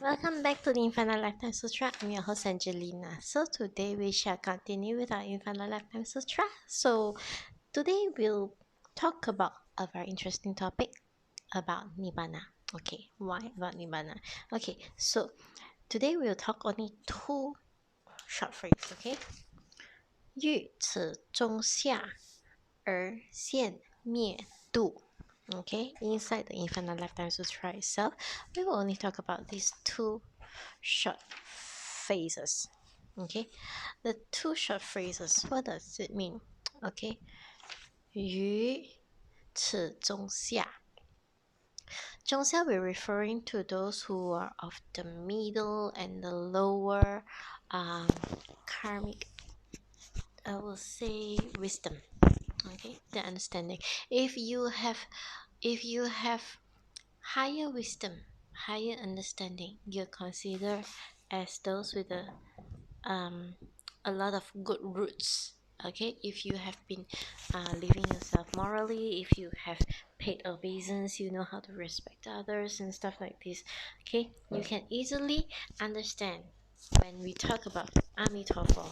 Welcome back to the Infinite Lifetime Sutra. I'm your host Angelina. So today we shall continue with our Infinite Lifetime Sutra. So today we'll talk about a very interesting topic about Nibbana. Okay, why about Nibbana? Okay, so today we'll talk only two short phrases. Okay, 欲此中下而现灭度. Okay, inside the Infinite Lifetime Sutra itself, we will only talk about these two short phrases. Okay, the two short phrases, what does it mean? Okay, 于此中下. 中下 we're referring to those who are of the middle and the lower karmic, I will say, wisdom. Okay, the understanding. If you have higher wisdom, higher understanding, you're considered as those with a lot of good roots. Okay, if you have been living yourself morally, if you have paid obeisance, you know how to respect others and stuff like this. Okay, you can easily understand when we talk about Amitabha,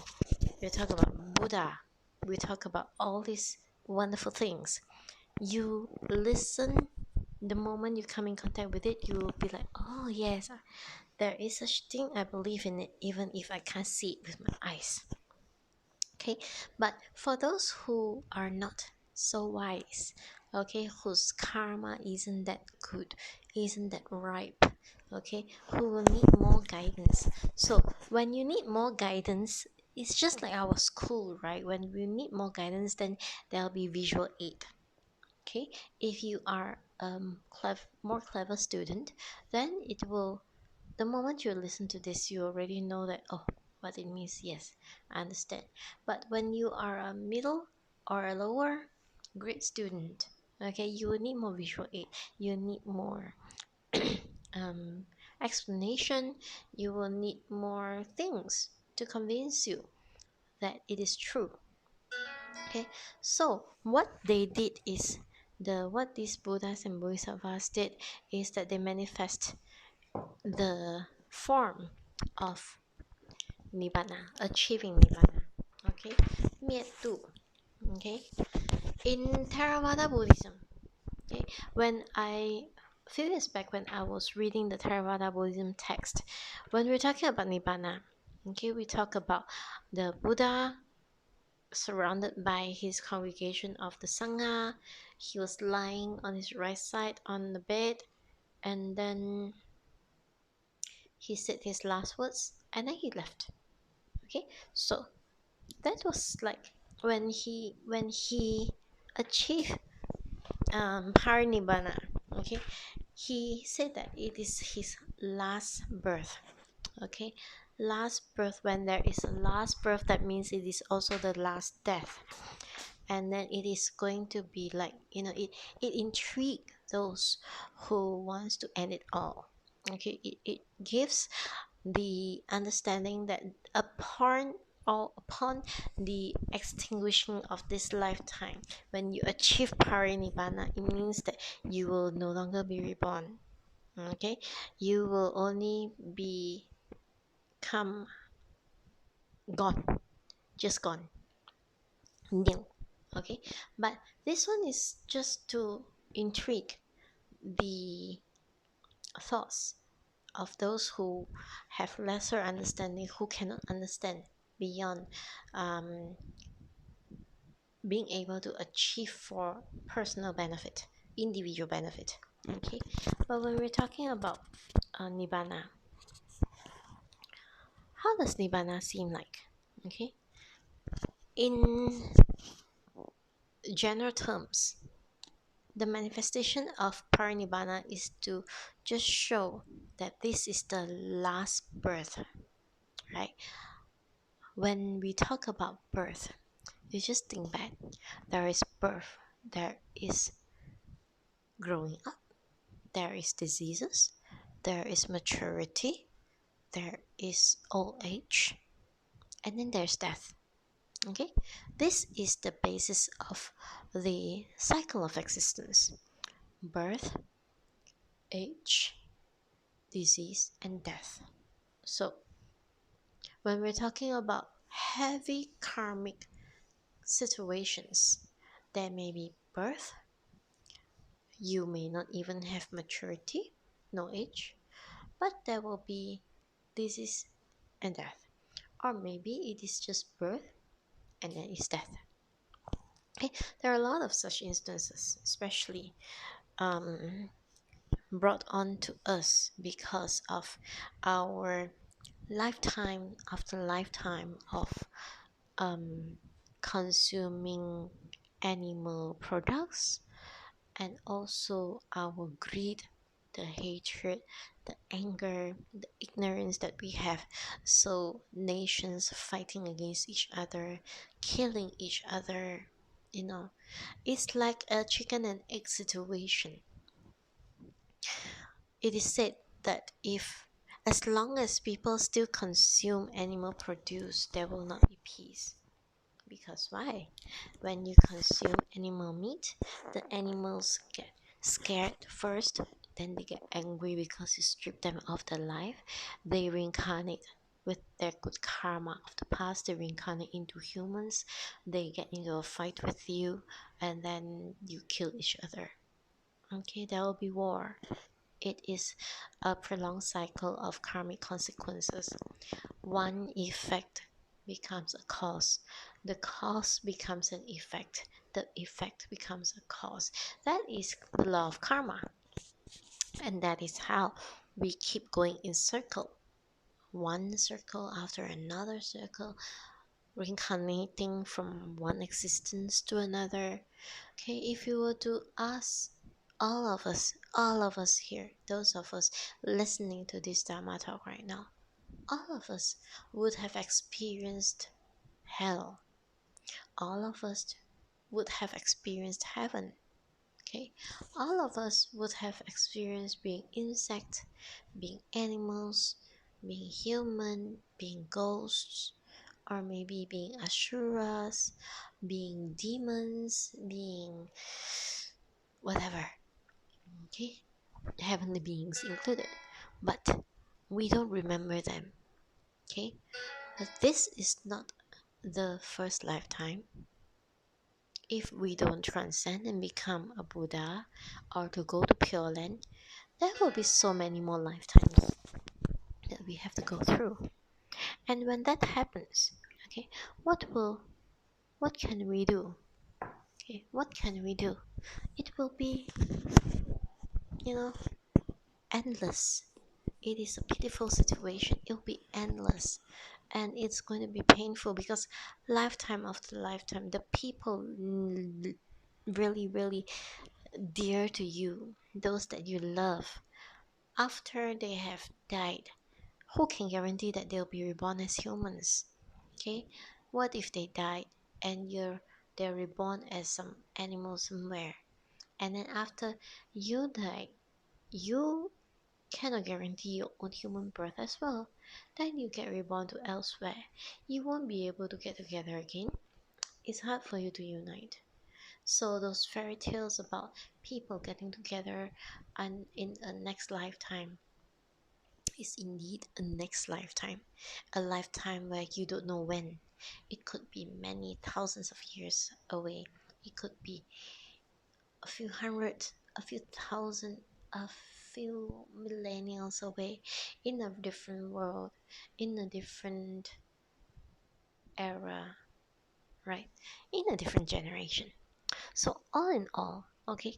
we talk about Buddha, we talk about all these wonderful things. You listen, the moment you come in contact with it, you will be like, oh yes, there is such thing, I believe in it, even if I can't see it with my eyes. Okay, but for those who are not so wise, okay, whose karma isn't that good, isn't that ripe, okay, who will need more guidance. So when you need more guidance, it's just like our school, right? When we need more guidance, then there'll be visual aid. Okay, if you are more clever student, then it will, the moment you listen to this, you already know that, oh, what it means. Yes, I understand. But when you are a middle or a lower grade student, okay, you will need more visual aid, you need more explanation, you will need more things to convince you that it is true. Okay, so what they did is, what these Buddhas and Bodhisattvas did is that they manifest the form of Nibbana, achieving Nibbana. Okay, 灭度. Okay, in Theravada Buddhism. Okay, a few years back when I was reading the Theravada Buddhism text, when we're talking about Nibbana, okay, we talk about the Buddha surrounded by his congregation of the Sangha. He was lying on his right side on the bed, and then he said his last words, and then he left. Okay, so that was like when he achieved Parinibbana. Okay, he said that it is his last birth. Okay, last birth. When there is a last birth, that means it is also the last death. And then it is going to be like, it intrigues those who wants to end it all. Okay, it gives the understanding that upon the extinguishing of this lifetime, when you achieve Parinibbana, it means that you will no longer be reborn. Okay, you will only become gone, just gone, nil. Okay, but this one is just to intrigue the thoughts of those who have lesser understanding, who cannot understand beyond being able to achieve for personal benefit, individual benefit. Okay, but when we're talking about Nibbana, how does Nibbana seem like? Okay, in general terms, the manifestation of Parinibbana is to just show that this is the last birth, right? When we talk about birth, you just think back. There is birth, there is growing up, there is diseases, there is maturity, there is old age, and then there's death. Okay, this is the basis of the cycle of existence: birth, age, disease, and death. So, when we're talking about heavy karmic situations, there may be birth, you may not even have maturity, no age, but there will be disease and death. Or maybe it is just birth and then it's death. Okay, there are a lot of such instances, especially brought on to us because of our lifetime after lifetime of um, consuming animal products, and also our greed, the hatred, the anger, the ignorance that we have. So nations fighting against each other, killing each other, it's like a chicken and egg situation. It is said that if as long as people still consume animal produce, there will not be peace. Because why? When you consume animal meat, the animals get scared first, then they get angry because you strip them of their life. They reincarnate with their good karma of the past, they reincarnate into humans, they get into a fight with you, and then you kill each other. Okay, there will be war. It is a prolonged cycle of karmic consequences. One effect becomes a cause, the cause becomes an effect, the effect becomes a cause. That is the law of karma, and that is how we keep going in circle, one circle after another circle, reincarnating from one existence to another. Okay, if you were to ask all of us here, those of us listening to this Dharma talk right now, all of us would have experienced hell. All of us would have experienced heaven. Okay, all of us would have experienced being insect, being animals, being human, being ghosts, or maybe being asuras, being demons, being whatever. Okay, heavenly beings included, but we don't remember them. Okay, but this is not the first lifetime. If we don't transcend and become a Buddha or to go to Pure Land, there will be so many more lifetimes that we have to go through. And when that happens, okay, what can we do? Okay, what can we do? It will be, you know, endless. It is a pitiful situation. It will be endless. And it's going to be painful because lifetime after lifetime, the people really, really dear to you, those that you love, after they have died, who can guarantee that they'll be reborn as humans? Okay, what if they died and they're reborn as some animal somewhere, and then after you die, you cannot guarantee your own human birth as well. Then you get reborn to elsewhere. You won't be able to get together again. It's hard for you to unite. So those fairy tales about people getting together and in a next lifetime is indeed a next lifetime, a lifetime where you don't know when. It could be many thousands of years away. It could be a few hundred, a few thousand, a few millennials away, in a different world, in a different era, right? In a different generation. So all in all, okay,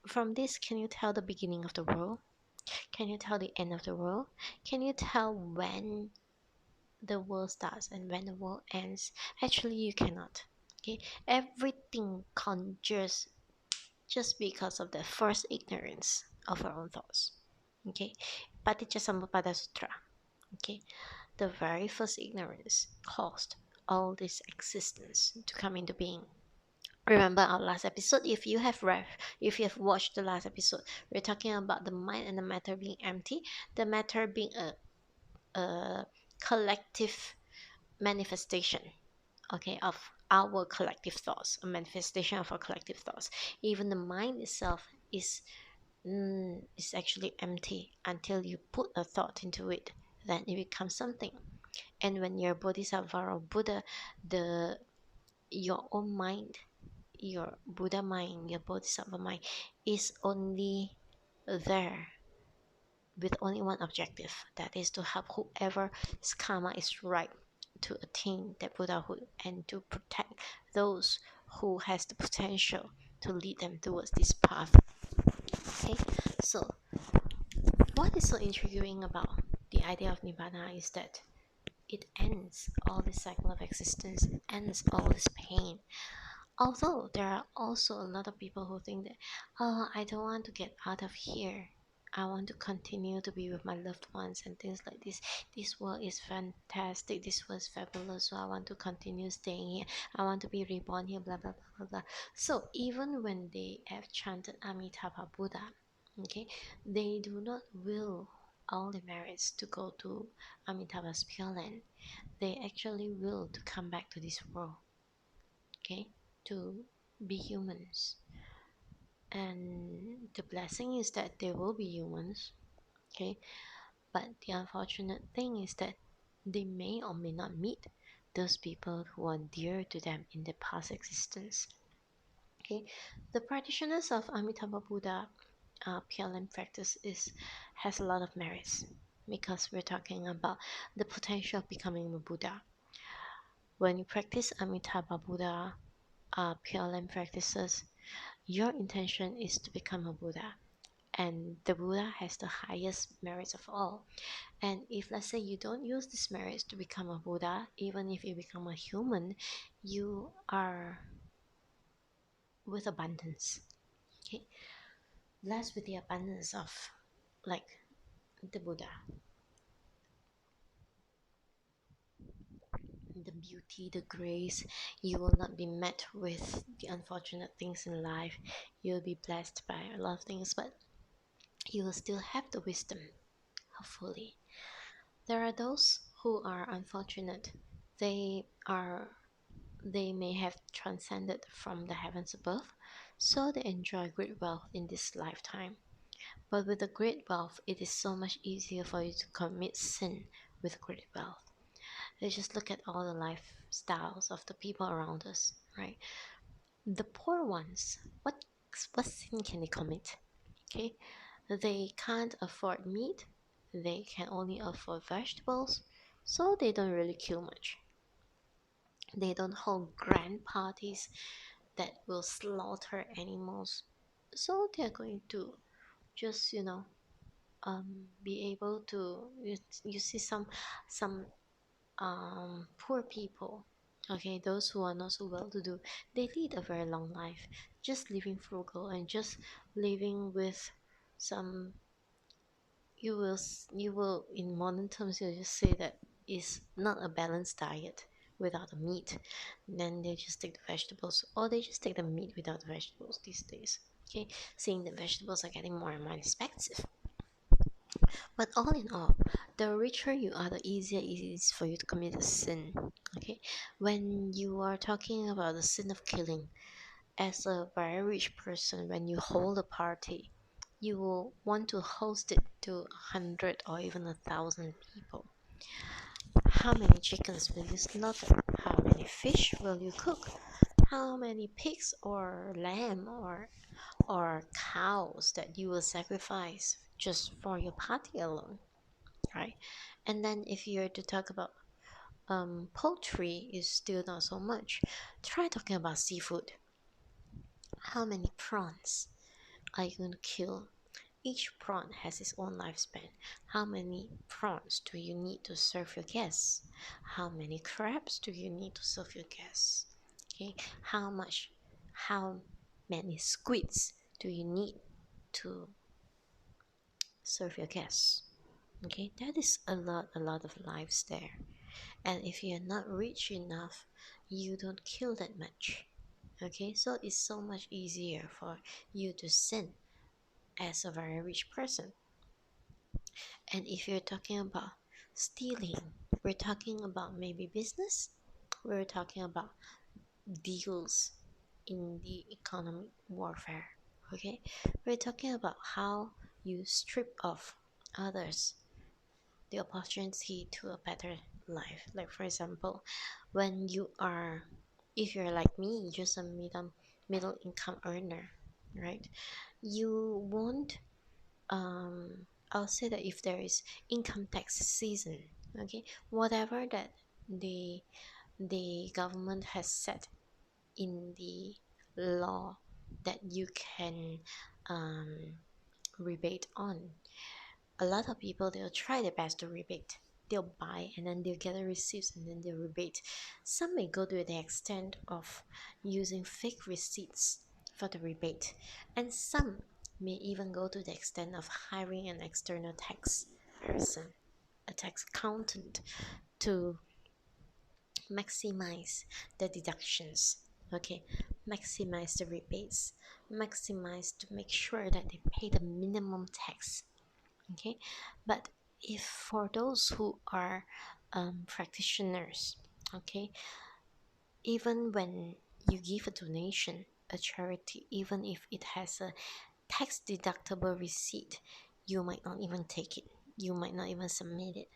from this, can you tell the beginning of the world? Can you tell the end of the world? Can you tell when the world starts and when the world ends? Actually, you cannot. Okay, everything conjures just because of the first ignorance of our own thoughts. Okay, Paticcasamuppada Sutra. Okay, the very first ignorance caused all this existence to come into being. Remember our last episode? If you have watched the last episode, we're talking about the mind and the matter being empty, the matter being a collective manifestation, okay, of our collective thoughts, a manifestation of our collective thoughts. Even the mind itself is is actually empty until you put a thought into it. Then it becomes something. And when you're Bodhisattva or Buddha, the your own mind, your Buddha mind, your Bodhisattva mind is only there with only one objective, that is to help whoever's karma is right to attain that Buddhahood and to protect those who has the potential to lead them towards this path. Okay, so what is so intriguing about the idea of Nibbana is that it ends all this cycle of existence, it ends all this pain. Although there are also a lot of people who think that, oh, I don't want to get out of here. I want to continue to be with my loved ones and things like this. This world is fantastic. This was fabulous. So I want to continue staying here. I want to be reborn here. Blah blah blah blah blah. So even when they have chanted Amitabha Buddha, okay, they do not will all the merits to go to Amitabha's Pure Land. They actually will to come back to this world, okay, to be humans. And the blessing is that they will be humans, okay, but the unfortunate thing is that they may or may not meet those people who are dear to them in the past existence. Okay, the practitioners of Amitabha Buddha PLM practice has a lot of merits because we're talking about the potential of becoming a Buddha. When you practice Amitabha Buddha PLM practices, your intention is to become a Buddha, and the Buddha has the highest merits of all. And if let's say you don't use these merits to become a Buddha, even if you become a human, you are with abundance. Okay, blessed with the abundance of like the Buddha, the beauty, the grace. You will not be met with the unfortunate things in life. You'll be blessed by a lot of things, but you will still have the wisdom, hopefully. There are those who are unfortunate. They are they may have transcended from the heavens above, so they enjoy great wealth in this lifetime. But with the great wealth, it is so much easier for you to commit sin with great wealth. Let's just look at all the lifestyles of the people around us, right? The poor ones, what sin can they commit? Okay, they can't afford meat, they can only afford vegetables, so they don't really kill much. They don't hold grand parties that will slaughter animals, so they're going to just be able to you see some poor people, okay, those who are not so well to do, they lead a very long life, just living frugal and just living with some, you will in modern terms you'll just say that is not a balanced diet without the meat. Then they just take the vegetables, or they just take the meat without the vegetables these days, okay, seeing the vegetables are getting more and more expensive. But all in all, the richer you are, the easier it is for you to commit a sin. Okay, when you are talking about the sin of killing, as a very rich person, when you hold a party, you will want to host it to 100 or even 1,000 people. How many chickens will you slaughter? How many fish will you cook? How many pigs or lamb or cows that you will sacrifice just for your party alone, right? And then if you're to talk about poultry, is still not so much. Try talking about seafood. How many prawns are you going to kill? Each prawn has its own lifespan. How many prawns do you need to serve your guests? How many crabs do you need to serve your guests? Okay, how many squids do you need to serve your guests? Okay, that is a lot of lives there. And if you're not rich enough, you don't kill that much. Okay, so it's so much easier for you to sin as a very rich person. And if you're talking about stealing, we're talking about maybe business, we're talking about deals in the economic warfare. Okay, we're talking about how you strip off others the opportunity to a better life. Like for example, when you are, if you're like me, just a middle income earner, right? You won't I'll say that if there is income tax season, okay, whatever that the government has set in the law that you can um, rebate on, a lot of people, they'll try their best to rebate. They'll buy and then they'll get the receipts and then they'll rebate. Some may go to the extent of using fake receipts for the rebate, and some may even go to the extent of hiring an external tax person, a tax accountant, to maximize the deductions, okay, maximize the rebates, maximize to make sure that they pay the minimum tax. Okay, but if for those who are practitioners, okay, even when you give a donation, a charity, even if it has a tax deductible receipt, you might not even take it, you might not even submit it,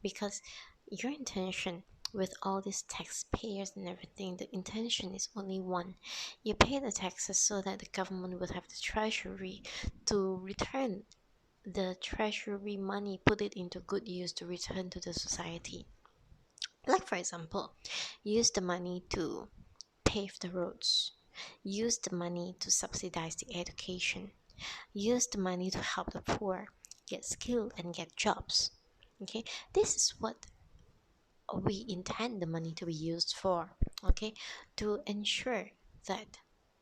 because your intention with all these taxpayers and everything, the intention is only one. You pay the taxes so that the government will have the treasury to return the treasury money, put it into good use to return to the society. Like for example, use the money to pave the roads, use the money to subsidize the education, use the money to help the poor get skilled and get jobs. Okay, this is what we intend the money to be used for. Okay, to ensure that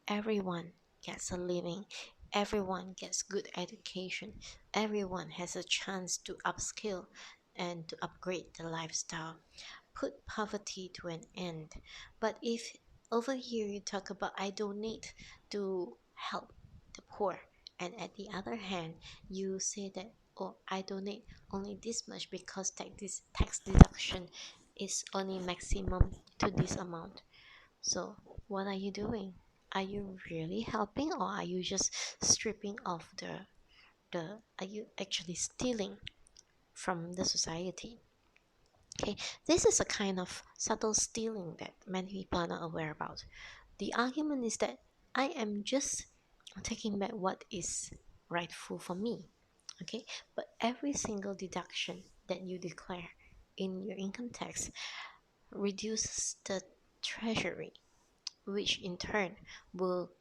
everyone gets a living, everyone gets good education, everyone has a chance to upskill and to upgrade the lifestyle, put poverty to an end. But if over here you talk about I donate to help the poor, and at the other hand you say that, oh, I donate only this much because this tax deduction is only maximum to this amount. So what are you doing? Are you really helping, or are you just stripping off the are you actually stealing from the society? Okay, this is a kind of subtle stealing that many people are not aware about. The argument is that I am just taking back what is rightful for me. Okay, but every single deduction that you declare in your income tax reduces the treasury, which in turn will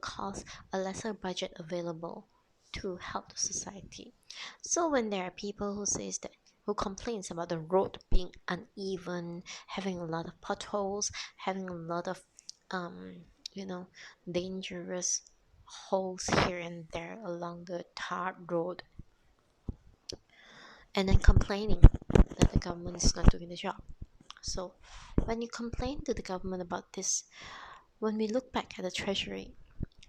cause a lesser budget available to help the society. So when there are people who complains about the road being uneven, having a lot of potholes, having a lot of um, you know, dangerous holes here and there along the tarred road, and then complaining that the government is not doing the job. So when you complain to the government about this, when we look back at the treasury,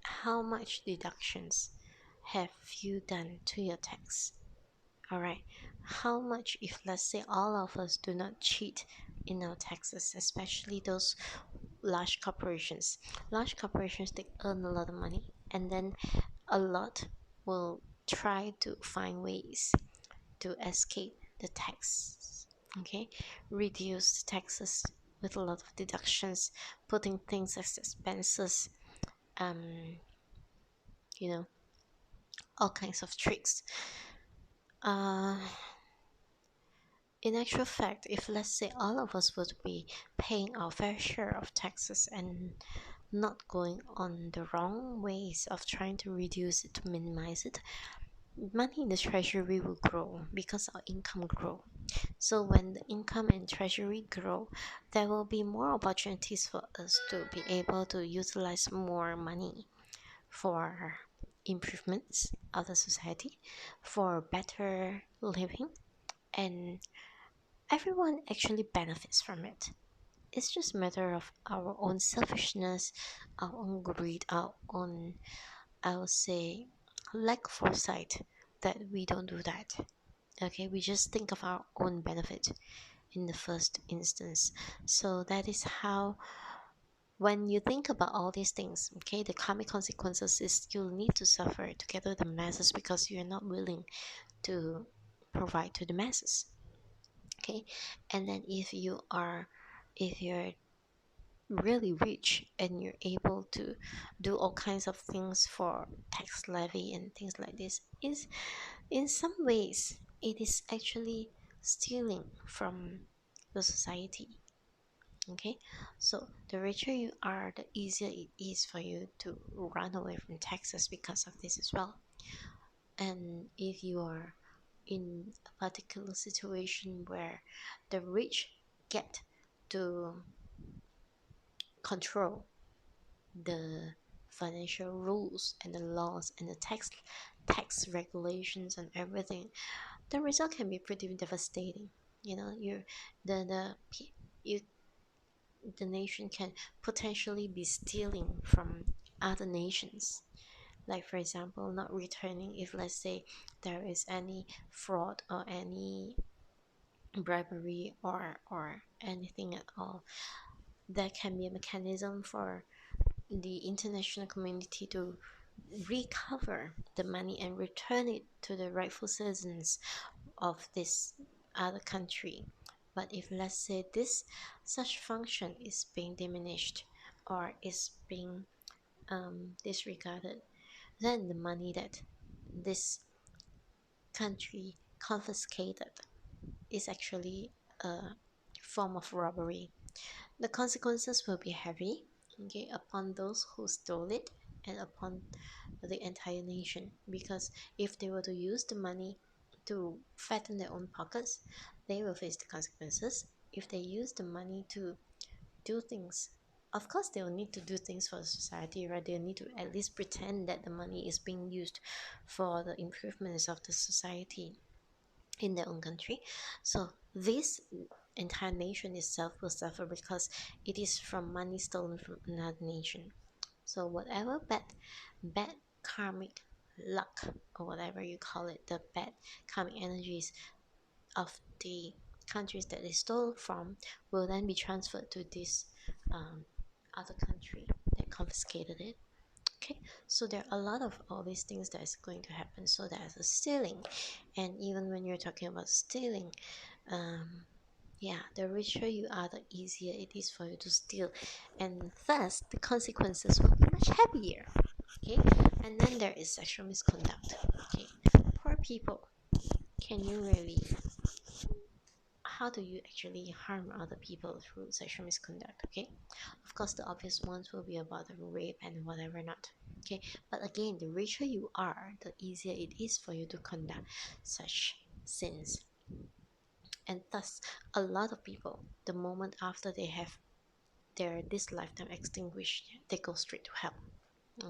how much deductions have you done to your tax? All right, how much, if let's say all of us do not cheat in our taxes, especially those large corporations. Large corporations, they earn a lot of money, and then a lot will try to find ways to escape the tax. Okay, reduce taxes with a lot of deductions, putting things as expenses, um, you know, all kinds of tricks. Uh, in actual fact, if let's say all of us would be paying our fair share of taxes and not going on the wrong ways of trying to reduce it, to minimize it, money in the treasury will grow because our income grow. So when the income and treasury grow, there will be more opportunities for us to be able to utilize more money for improvements of the society, for better living, and everyone actually benefits from it. It's just a matter of our own selfishness, our own greed, our own, I would say, lack of foresight that we don't do that. Okay, we just think of our own benefit in the first instance. So that is how when you think about all these things, okay, the karmic consequences is you'll need to suffer together with the masses because you're not willing to provide to the masses. Okay, and then if you're really rich and you're able to do all kinds of things for tax levy and things like this, is in some ways it is actually stealing from the society. Okay, so the richer you are, the easier it is for you to run away from taxes because of this as well. And if you are in a particular situation where the rich get to control the financial rules and the laws and the tax regulations and everything, the result can be pretty devastating. You know, you the nation can potentially be stealing from other nations, like for example not returning if, let's say, there is any fraud or any bribery or anything at all. There can be a mechanism for the international community to recover the money and return it to the rightful citizens of this other country. But if, let's say, this such function is being diminished or is being disregarded, then the money that this country confiscated is actually a form of robbery. The consequences will be heavy, okay, upon those who stole it and upon the entire nation. Because if they were to use the money to fatten their own pockets, they will face the consequences. If they use the money to do things, of course they will need to do things for the society, right? They'll need to at least pretend that the money is being used for the improvements of the society in their own country. So this entire nation itself will suffer because it is from money stolen from another nation. So whatever bad karmic luck or whatever you call it, the bad karmic energies of the countries that they stole from will then be transferred to this other country that confiscated it. Okay, so there are a lot of all these things that is going to happen. So there's a stealing, and even when you're talking about stealing, yeah, the richer you are, the easier it is for you to steal, and thus the consequences will be much heavier. Okay, and then there is sexual misconduct. Okay, poor people, can you really? How do you actually harm other people through sexual misconduct? Okay, of course the obvious ones will be about the rape and whatever not. Okay, but again, the richer you are, the easier it is for you to conduct such sins. And thus a lot of people, the moment after they have their this lifetime extinguished, they go straight to hell.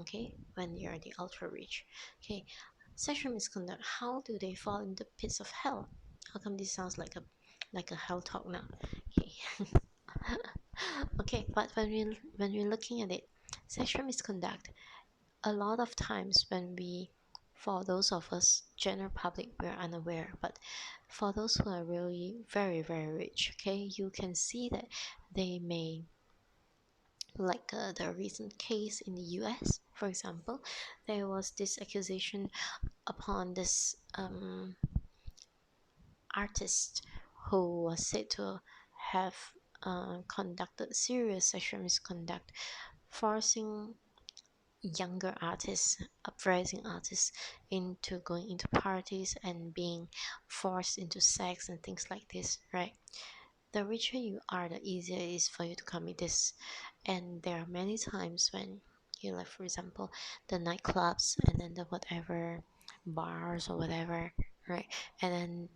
Okay, when you're the ultra rich. Okay, sexual misconduct, how do they fall in the pits of hell? How come this sounds like a hell talk now? Okay. Okay, but when we're looking at it, sexual misconduct, a lot of times when we, for those of us general public, we're unaware, but for those who are really very very rich, okay, you can see that they may, like the recent case in the US, for example, there was this accusation upon this artist who was said to have conducted serious sexual misconduct, forcing younger artists, uprising artists, into going into parties and being forced into sex and things like this, right? The richer you are, the easier it is for you to commit this. And there are many times when, you know, like for example, the nightclubs and then the whatever bars or whatever, right? And then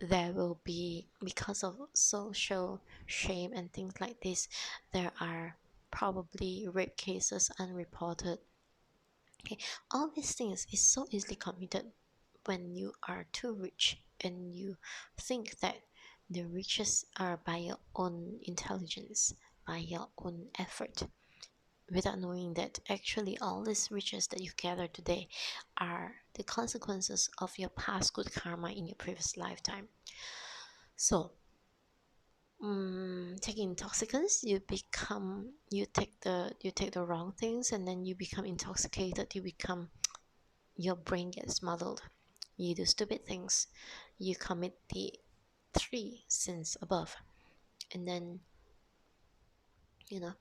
there will be, because of social shame and things like this, there are probably rape cases unreported. Okay, all these things is so easily committed when you are too rich and you think that the riches are by your own intelligence, by your own effort, without knowing that actually all these riches that you gather today are the consequences of your past good karma in your previous lifetime. So take intoxicants, you take the wrong things, and then you become intoxicated. Your brain gets muddled. You do stupid things. You commit the three sins above, and then you know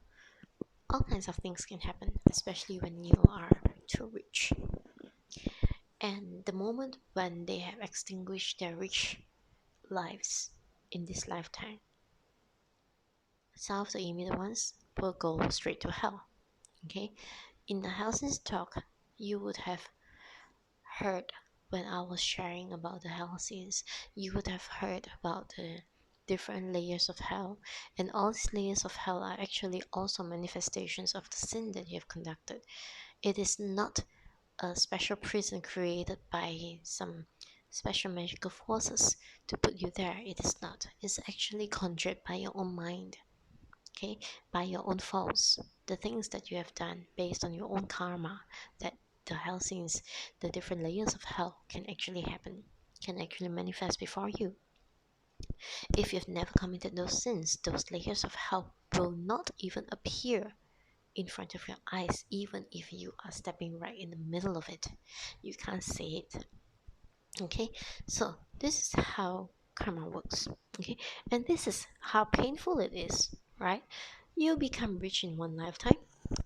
all kinds of things can happen, especially when you are too rich. And the moment when they have extinguished their rich lives in this lifetime, some of the immediate ones will go straight to hell. Okay, in the Helsing's talk, you would have heard when I was sharing about the hell scenes, you would have heard about the different layers of hell, and all these layers of hell are actually also manifestations of the sin that you have conducted. It is not a special prison created by some special magical forces to put you there. It is not. It's actually conjured by your own mind, okay, by your own faults, the things that you have done based on your own karma, that the hell scenes, the different layers of hell can actually happen, can actually manifest before you. If you've never committed those sins, those layers of hell will not even appear in front of your eyes, even if you are stepping right in the middle of it. You can't see it. Okay, so this is how karma works. Okay, and this is how painful it is, right? You become rich in one lifetime,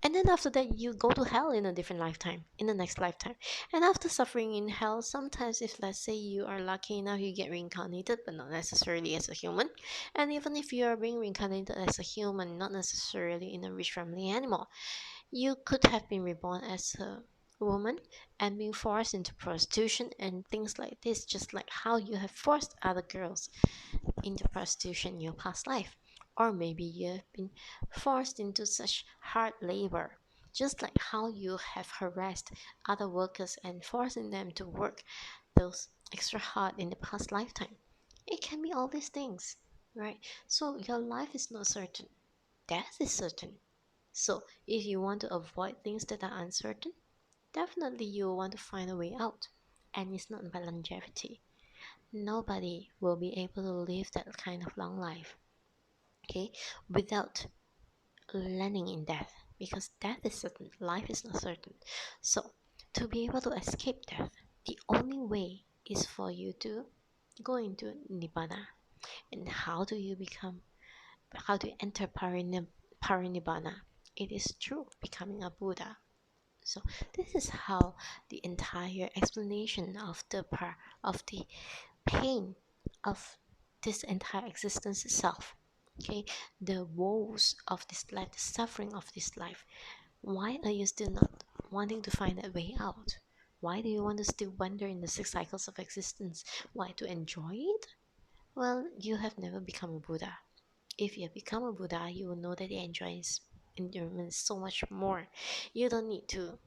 and then after that you go to hell in a different lifetime, in the next lifetime. And after suffering in hell, sometimes, if let's say you are lucky enough, you get reincarnated, but not necessarily as a human. And even if you are being reincarnated as a human, not necessarily in a rich family anymore, you could have been reborn as a woman and being forced into prostitution and things like this, just like how you have forced other girls into prostitution in your past life. Or maybe you have been forced into such hard labor, just like how you have harassed other workers and forcing them to work those extra hard in the past lifetime. It can be all these things, right? So your life is not certain, death is certain. So, if you want to avoid things that are uncertain, definitely you will want to find a way out. And it's not by longevity. Nobody will be able to live that kind of long life, okay, without landing in death. Because death is certain, life is not certain. So, to be able to escape death, the only way is for you to go into Nibbana. And how do you enter Parinibbana? It is through becoming a Buddha. So this is how the entire explanation of the pain of this entire existence itself. Okay, the woes of this life, the suffering of this life. Why are you still not wanting to find that way out? Why do you want to still wander in the six cycles of existence? Why, to enjoy it? Well, you have never become a Buddha. If you have become a Buddha, you will know that the enjoyment is so much more. You don't need to,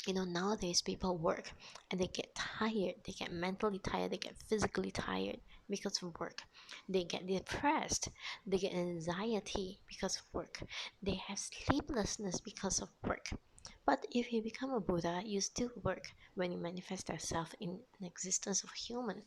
nowadays people work and they get tired, they get mentally tired, they get physically tired because of work, they get depressed, they get anxiety because of work, they have sleeplessness because of work. But if you become a Buddha, you still work when you manifest yourself in an existence of a human,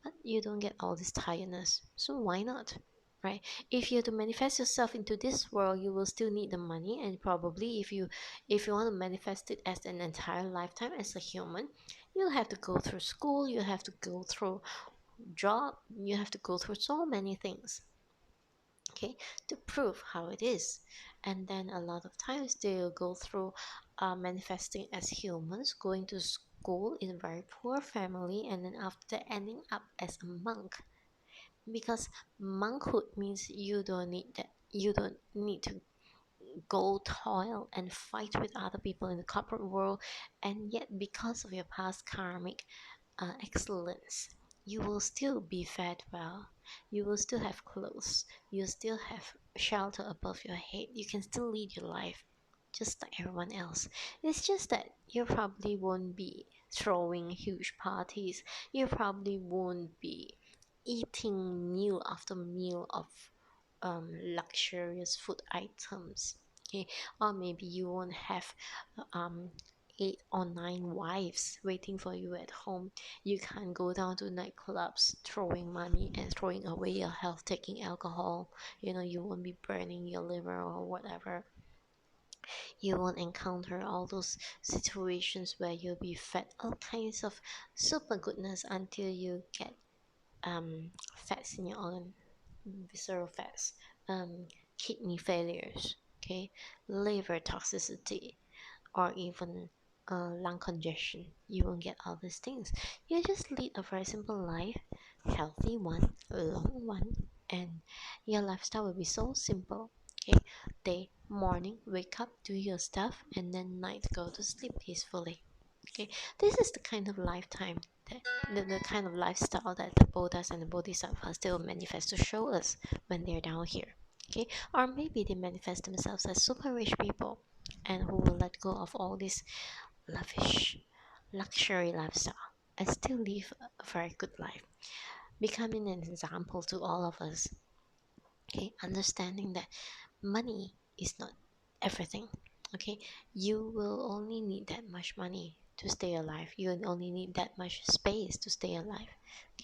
but you don't get all this tiredness. So why not? Right? If you have to manifest yourself into this world, you will still need the money, and probably if you want to manifest it as an entire lifetime as a human, you'll have to go through school, you have to go through job, you have to go through so many things, okay, to prove how it is. And then a lot of times they'll go through manifesting as humans, going to school in a very poor family, and then after that ending up as a monk. Because monkhood means you don't need to go toil and fight with other people in the corporate world. And yet, because of your past karmic excellence, you will still be fed well, you will still have clothes, you still have shelter above your head, you can still lead your life just like everyone else. It's just that you probably won't be throwing huge parties, you probably won't be eating meal after meal of luxurious food items, okay, or maybe you won't have um, 8 or 9 wives waiting for you at home. You can't go down to nightclubs throwing money and throwing away your health, taking alcohol. You won't be burning your liver or whatever. You won't encounter all those situations where you'll be fed all kinds of super goodness until you get fats in your organ, visceral fats, kidney failures, okay, liver toxicity, or even lung congestion. You won't get all these things. You just lead a very simple life, healthy one, long one, and your lifestyle will be so simple. Okay, day, morning, wake up, do your stuff, and then night, go to sleep peacefully. Okay, this is the kind of lifetime that the kind of lifestyle that the Buddhas and the Bodhisattvas still manifest to show us when they're down here. Okay, or maybe they manifest themselves as super rich people and who will let go of all this lavish luxury lifestyle and still live a very good life, becoming an example to all of us. Okay, understanding that money is not everything. Okay, you will only need that much money to stay alive. You will only need that much space to stay alive.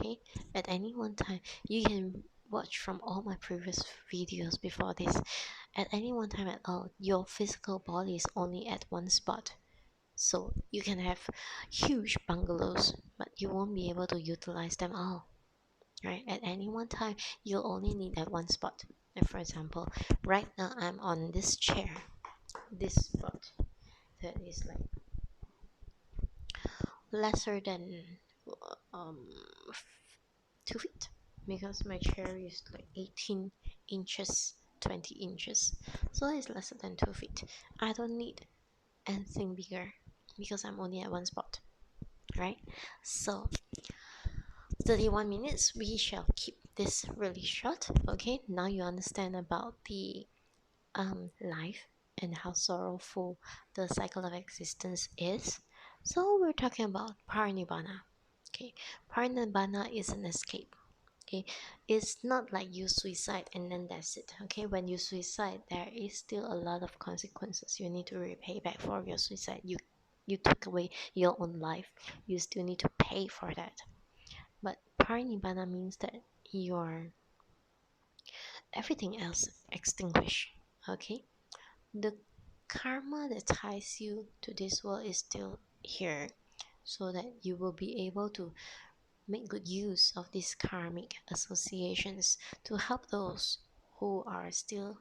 Okay, at any one time, you can watch from all my previous videos before this. At any one time at all, your physical body is only at one spot. So you can have huge bungalows, but you won't be able to utilize them all. Right? At any one time, you'll only need that one spot. Like for example, right now I'm on this chair, this spot that is like lesser than um 2 feet, because my chair is like 18 inches, 20 inches, so it's lesser than 2 feet. I don't need anything bigger because I'm only at one spot, right? So 31 minutes, we shall keep this really short. Okay, now you understand about the life and how sorrowful the cycle of existence is. So we're talking about Parinibbana. Okay, Parinibbana is an escape. Okay, it's not like you suicide and then that's it. Okay, when you suicide, there is still a lot of consequences you need to repay back for your suicide. You took away your own life, you still need to pay for that. But Parinibbana means that your everything else extinguish. Okay, the karma that ties you to this world is still here, so that you will be able to make good use of these karmic associations to help those who are still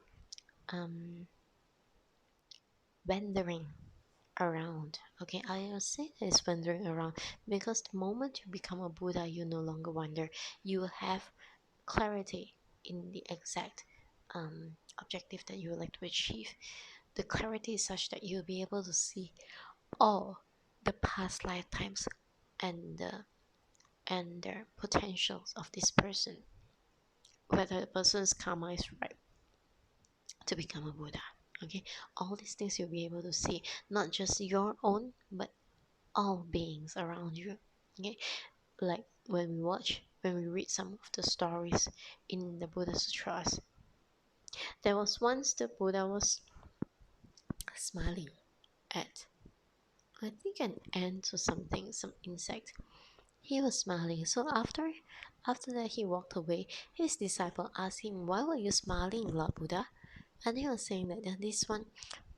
wandering around. Okay, I will say that it's wandering around because the moment you become a Buddha, you no longer wander. You have clarity in the exact objective that you would like to achieve. The clarity is such that you'll be able to see all the past lifetimes and their potentials of this person, whether the person's karma is right to become a Buddha. Okay, all these things you'll be able to see, not just your own, but all beings around you. Okay, like when we read some of the stories in the Buddha Sutras, there was once the Buddha was smiling at, I think, an ant or something, some insect. He was smiling. So after that he walked away. His disciple asked him, "Why were you smiling, Lord Buddha?" And he was saying that this one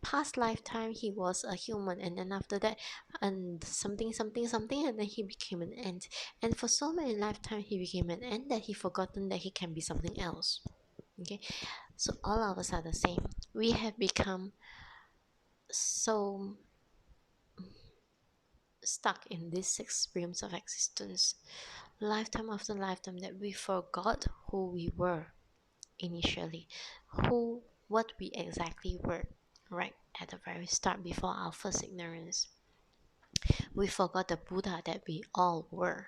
past lifetime he was a human, and then after that and something something something, and then he became an ant. And for so many lifetimes he became an ant that he forgotten that he can be something else. Okay, so all of us are the same. We have become so stuck in these 6 realms of existence, lifetime after lifetime, that we forgot who we were initially, what we exactly were right at the very start before our first ignorance. We forgot the Buddha that we all were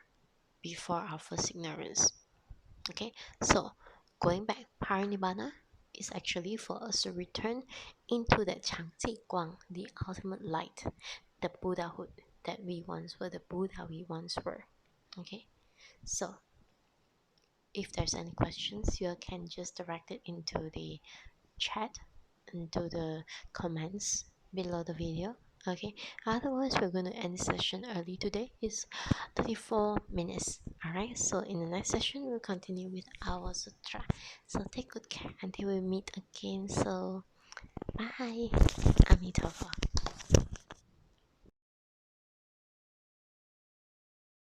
before our first ignorance. Okay, so going back, Parinibbana is actually for us to return into that Changji Guang, the ultimate light, the Buddhahood that we once were, the Buddha we once were. Okay, so if there's any questions, you can just direct it into the chat, into the comments below the video. Okay, otherwise we're going to end the session early today. It's 34 minutes. Alright, so in the next session we'll continue with our sutra. So take good care until we meet again. So bye. Amitabha.